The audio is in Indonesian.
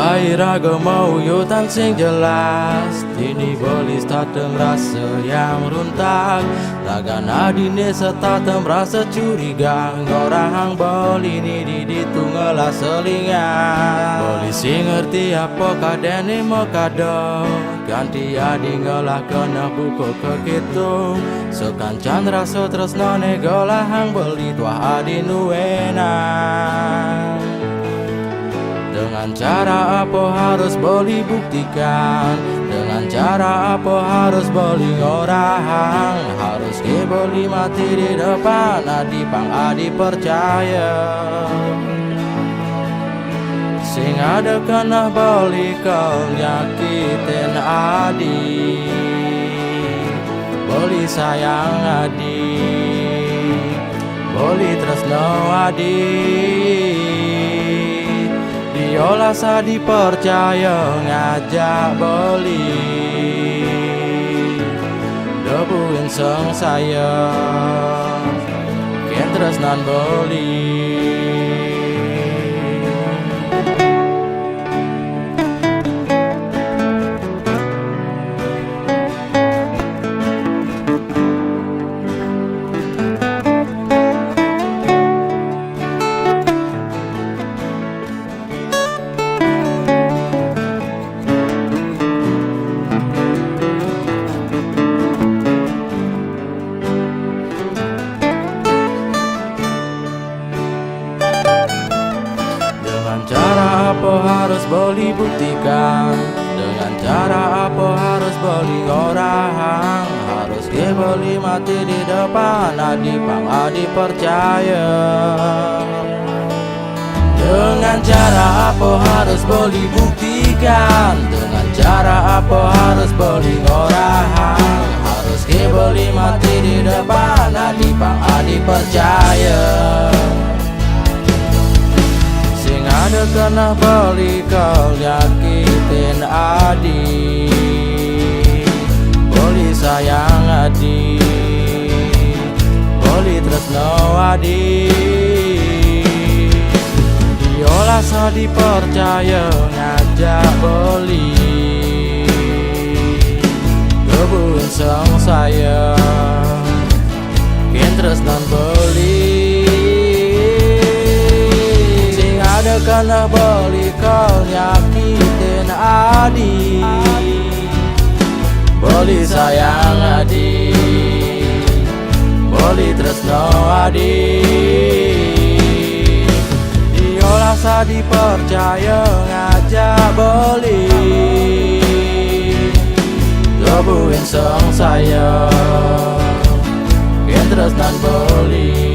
Raga mau yutan sing jelas Dini bolis tateng rasa yang runtak Raga nadine setatem rasa curiga Ngorang hang boli ni di tunggalah selingan Boli sing ngerti apa kadene mau kado Ganti adi ngolah kena buku kekitung Sekancan rasa tresno negolah hang boli Tua adi nuena Dengan cara apa harus boleh buktikan Dengan cara apa harus boleh orang Harus ke boleh mati di depan Adi pang adi percaya Sing ada kena boleh kau nyakitin adi Boleh sayang adi Boleh tresno adi Diolah sa dipercaya ngajak boli Debuin seng saya Ken tresnan boli Cara apa harus boleh buktikan Dengan cara apa harus boleh orang Harus ke boleh mati di depan Adi pang adi percaya Dengan cara apa harus boleh buktikan Dengan cara apa harus boleh orang Harus ke boleh mati di depan Adi pang adi percaya Ada kena balik kau nyakitin adi Boleh sayang adi Boleh tresno adi Diolah sa dipercaya ngajak boleh Kebun sang saya Ken tresnan boleh Ada kena boli kau nyakitin adi Boli sayang adi Boli tresno adi Diolah sa dipercaya ngajak boli Lebuin seng saya Ken tresnan boli